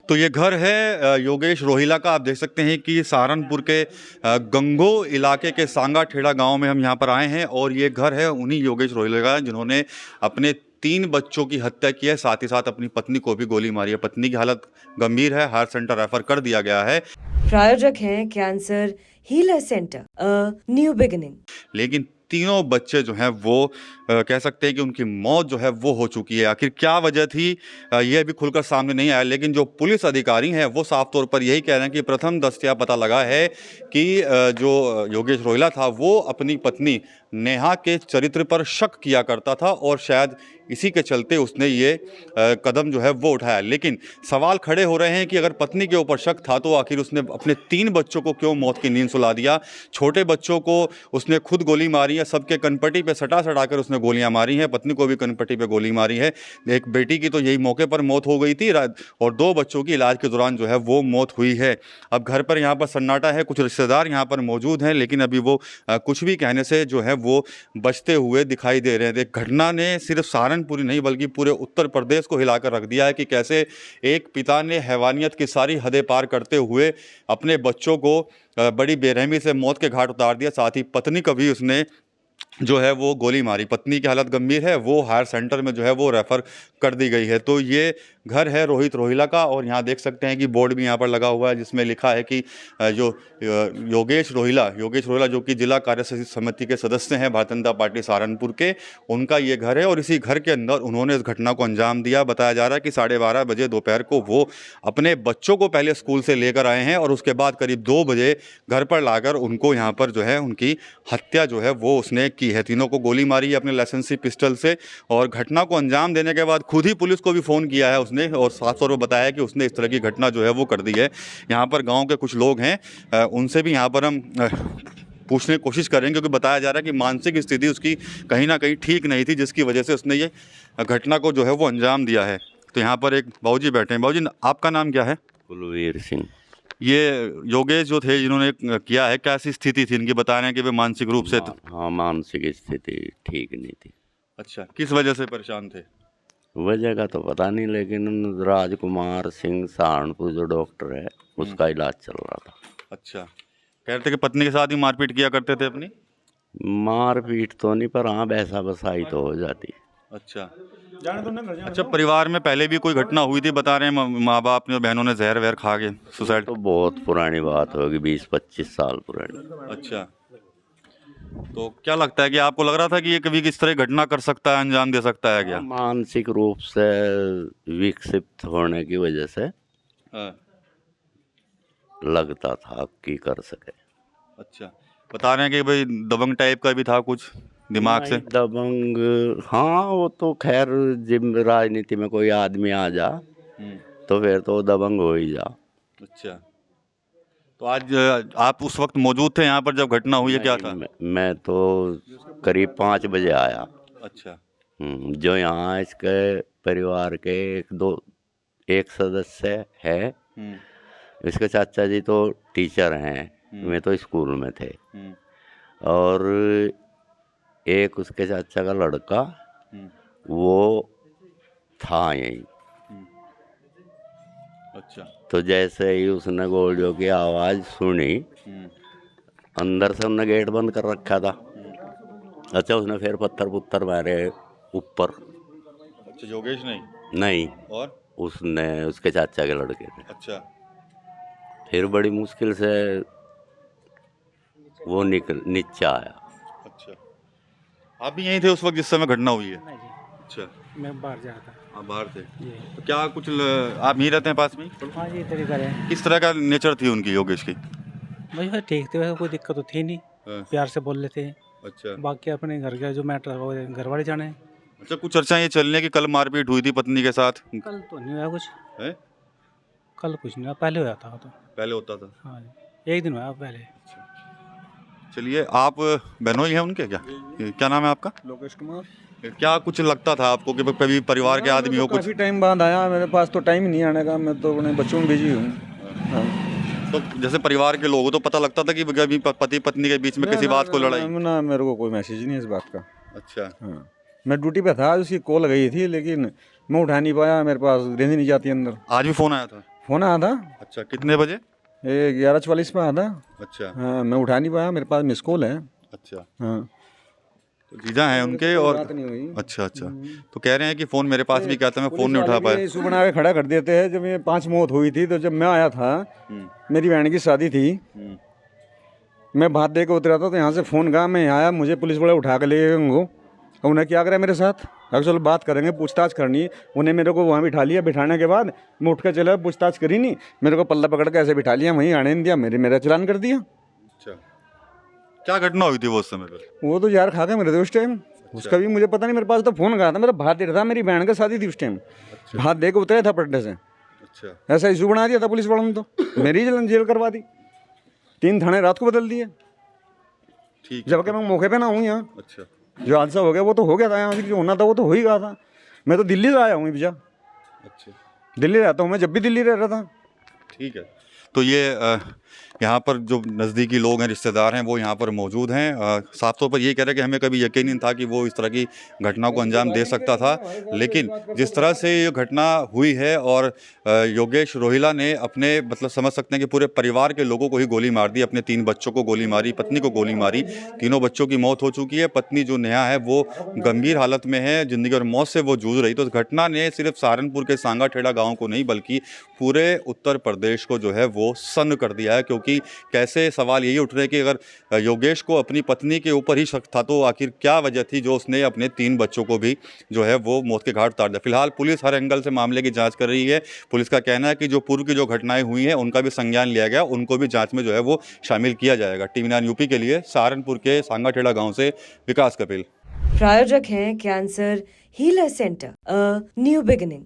तो ये घर है योगेश रोहिला का। आप देख सकते हैं कि सहारनपुर के गंगो इलाके के सांगा ठेड़ा गांव में हम यहाँ पर आए हैं और ये घर है उन्हीं योगेश रोहिला का जिन्होंने अपने 3 बच्चों की हत्या की है, साथ ही साथ अपनी पत्नी को भी गोली मारी है। पत्नी की हालत गंभीर है, हार्ट सेंटर रेफर कर दिया गया है। प्रायोजक हैं cancer healer centre, a new beginning. लेकिन तीनों बच्चे जो हैं वो कह सकते हैं कि उनकी मौत जो है वो हो चुकी है। आखिर क्या वजह थी ये अभी खुलकर सामने नहीं आया, लेकिन जो पुलिस अधिकारी हैं वो साफ तौर पर यही कह रहे हैं कि प्रथम दृष्टया पता लगा है कि जो योगेश रोहिला था वो अपनी पत्नी नेहा के चरित्र पर शक किया करता था और शायद इसी के चलते उसने ये कदम जो है वो उठाया। लेकिन सवाल खड़े हो रहे हैं कि अगर पत्नी के ऊपर शक था तो आखिर उसने अपने 3 बच्चों को क्यों मौत की नींद सुला दिया। छोटे बच्चों को उसने खुद गोली मारी है, सबके कनपट्टी पे सटा कर उसने गोलियां मारी हैं, पत्नी को भी कनपट्टी पे गोली मारी है। एक बेटी की तो यही मौके पर मौत हो गई थी और 2 बच्चों की इलाज के दौरान जो है वो मौत हुई है। अब घर पर यहाँ पर सन्नाटा है, कुछ रिश्तेदार यहाँ पर मौजूद हैं, लेकिन अभी वो कुछ भी कहने से जो है वो बचते हुए दिखाई दे रहे हैं। एक घटना ने सिर्फ सहारनपुर नहीं बल्कि पूरे उत्तर प्रदेश को हिलाकर रख दिया है कि कैसे एक पिता ने हैवानियत की सारी हदें पार करते हुए अपने बच्चों को बड़ी बेरहमी से मौत के घाट उतार दिया। साथ ही पत्नी को भी उसने जो है वो गोली मारी। पत्नी की हालत गंभीर है, वो हायर सेंटर में जो है वो रेफ़र कर दी गई है। तो ये घर है रोहित रोहिला का और यहाँ देख सकते हैं कि बोर्ड भी यहाँ पर लगा हुआ है जिसमें लिखा है कि जो योगेश रोहिला जो कि जिला कार्य समिति के सदस्य हैं भारतीय जनता पार्टी सहारनपुर के, उनका ये घर है और इसी घर के अंदर उन्होंने इस घटना को अंजाम दिया। बताया जा रहा है कि 12:30 बजे दोपहर को वो अपने बच्चों को पहले स्कूल से लेकर आए हैं और उसके बाद करीब 2 बजे घर पर लाकर उनको यहाँ पर जो है उनकी हत्या जो है वो उसने की है। तीनों को गोली मारी है अपने लाइसेंसी पिस्टल से और घटना को अंजाम देने के बाद खुद ही पुलिस को भी फ़ोन किया है उसने और साफ तौर पर बताया कि उसने इस तरह की घटना जो है वो कर दी है। यहाँ पर गांव के कुछ लोग हैं, उनसे भी यहाँ पर हम पूछने की कोशिश करेंगे क्योंकि बताया जा रहा है कि मानसिक स्थिति उसकी कहीं ना कहीं ठीक नहीं थी जिसकी वजह से उसने ये घटना को जो है वो अंजाम दिया है। तो यहाँ पर एक बाबूजी बैठे हैं। बाबूजी, आपका नाम क्या है? कुलवीर सिंह। ये योगेश जो थे जिन्होंने किया है, कैसी स्थिति थी इनकी? बता रहे हैं कि वे मानसिक रूप से हाँ, मानसिक स्थिति ठीक नहीं थी। अच्छा, किस वजह से परेशान थे? वजह का तो पता नहीं, लेकिन राजकुमार सिंह सहारनपुर जो डॉक्टर है उसका इलाज चल रहा था। अच्छा, कह रहे थे कि पत्नी के साथ ही मारपीट किया करते थे अपनी? मारपीट तो नहीं, पर हाँ वैसा बसाई तो हो जाती। अच्छा, अच्छा, परिवार में पहले भी कोई घटना हुई थी बता रहे हैं, माँ बाप ने बहनों ने जहर वहर खा के सुसाइड? तो बहुत पुरानी बात होगी, 20-25 साल पुरानी। अच्छा, तो क्या लगता है कि आपको लग रहा था कि ये कभी किस तरह घटना कर सकता है, अंजाम दे सकता है क्या? मानसिक रूप से विकसित होने की वजह से लगता था कि कर सके। अच्छा, बता रहे हैं कि भाई दबंग टाइप का भी था कुछ दिमाग से? दबंग, हाँ वो तो खैर जिम राजनीति में कोई आदमी आ जा तो फिर तो दबंग हो ही जा। अच्छा, तो आज आप उस वक्त मौजूद थे यहाँ पर जब घटना हुई है? क्या था? मैं तो करीब 5 बजे आया। अच्छा, जो यहाँ इसके परिवार के एक सदस्य है, इसके चाचा जी तो टीचर हैं, मैं तो स्कूल में थे, और एक उसके चाचा का लड़का वो था यहीं। अच्छा, तो जैसे ही उसने गोलियों की आवाज़ सुनी, अंदर से उन्होंने गेट बंद कर रखा था। अच्छा, उसने फिर पत्थर मारे ऊपर। अच्छा, योगेश नहीं, और उसने उसके चाचा के लड़के थे। अच्छा, फिर बड़ी मुश्किल से वो नीचे आया। अच्छा, आप भी यहीं थे उस वक्त जिस समय घटना हुई है? नहीं जी, अच्छा, मैं बाहर जा रहा था। आप बाहर थे? जी तो क्या कुछ आप यहीं रहते हैं पास में? हाँ जी, इधर ही घर है। किस तरह का नेचर थी उनकी, योगेश की? मुझे ठीक थे, वैसे कोई दिक्कत तो थी नहीं, हाँ, प्यार से बोल लेते हैं। अच्छा, बाकी अपने घर का जो मैटर है वो घर वाले जाने। अच्छा, कुछ चर्चा ये चल रही है कि कल मारपीट हुई थी पत्नी के साथ? कल तो नहीं हुआ कुछ, है? कल कुछ नहीं हुआ, पहले हुआ था वो तो। पहले होता था? हाँ जी, एक दिन हुआ पहले। चलिए, आप बहनोई हैं उनके? क्या नाम है आपका? लोकेश कुमार। क्या कुछ लगता था आपको कि कभी परिवार के आदमी हो कुछ? काफ़ी टाइम बाद आया, मेरे पास तो टाइम ही नहीं आने का, मैं तो अपने बच्चों में बिजी हूँ। हाँ। तो जैसे परिवार के लोग तो पता लगता था कि कभी पति पत्नी के बीच में किसी बात को लड़ाई? ना, मेरे को कोई मैसेज नहीं है इस बात का। अच्छा, हाँ, मैं ड्यूटी पे था, उसकी कॉल गई थी लेकिन मैं उठा नहीं पाया, मेरे पास रेंज नहीं जाती अंदर। आज भी फ़ोन आया था? फोन आया था, अच्छा, कितने बजे? ये 11:44 पे आया था। अच्छा हाँ, मैं उठा नहीं पाया, मेरे पास मिस कॉल है। अच्छा, हाँ, तो जीजा हैं उनके कोई और बात नहीं हुई। अच्छा अच्छा, तो कह रहे हैं कि फ़ोन मेरे पास भी क्या था, मैं फ़ोन नहीं उठा पाया। इशू बना के खड़ा कर देते हैं। जब ये 5 मौत हुई थी तो जब मैं आया था, मेरी बहन की शादी थी, मैं भात दे के उतरा था तो यहाँ से फ़ोन कहा, मैं यहाँ आया, मुझे पुलिस वाले उठा के ले गए उनको। और उन्हें क्या करा मेरे साथ, अब चलो बात करेंगे, पूछताछ करनी है। उन्हें मेरे को वहाँ बिठा लिया, बिठाने के बाद मैं उठ कर चला, पूछताछ करी नहीं, मेरे को पल्ला पकड़ के ऐसे बिठा लिया, वहीं आने नहीं दिया, मेरा चलान कर दिया। अच्छा, क्या घटना हुई थी वो उस समय पर? वो तो यार खा के मेरे थे उस टाइम, उसका भी मुझे पता नहीं, मेरे पास तो फ़ोन कहा था, मेरा भात दे रहा था, मेरी बहन का शादी थी उस टाइम, भात दे के उतरा था पटने से। अच्छा, ऐसा इशू बना दिया था पुलिस वालों ने, तो मेरी जेल करवा दी, 3 थाने रात को बदल दिए, ठीक है। जबकि मैं मौके पे ना हूँ यहाँ। अच्छा जो हादसा हो गया वो तो हो गया था, यहाँ से जो होना था वो तो हो ही गया था। मैं तो दिल्ली से आया हूँ भैया, अच्छा, दिल्ली रहता हूँ मैं, जब भी दिल्ली रह रहा था। ठीक है। तो ये यहाँ पर जो नज़दीकी लोग हैं, रिश्तेदार हैं, वो यहाँ पर मौजूद हैं। साफ तौर पर ये कह रहे हैं कि हमें कभी यकीन नहीं था कि वो इस तरह की घटना को अंजाम दे सकता था, लेकिन जिस तरह से ये घटना हुई है और योगेश रोहिला ने अपने मतलब समझ सकते हैं कि पूरे परिवार के लोगों को ही गोली मार दी, अपने 3 बच्चों को गोली मारी, पत्नी को गोली मारी, तीनों बच्चों की मौत हो चुकी है। पत्नी जो नेहा है वो गंभीर हालत में है, ज़िंदगी और मौत से वो जूझ रही। तो इस घटना ने सिर्फ सहारनपुर के सांगाठेड़ा गाँव को नहीं बल्कि पूरे उत्तर प्रदेश को जो है वो सन्न कर दिया है, क्योंकि कैसे सवाल यही उठ रहे हैं कि अगर योगेश को अपनी पत्नी के ऊपर ही शक था तो आखिर क्या वजह थी जो उसने अपने 3 बच्चों को भी जो है वो मौत के घाट उतार दिया। फिलहाल पुलिस हर एंगल से मामले की जांच कर रही है। पुलिस का कहना है कि जो पूर्व की जो घटनाएं हुई हैं उनका भी संज्ञान लिया गया, उनको भी जांच में जो है वो शामिल किया जाएगा। टीवी 9 यूपी के लिए सहारनपुर के सांगाठेड़ा गाँव से विकास कपिल। प्रायोजक हैं cancer healer centre, a new beginning.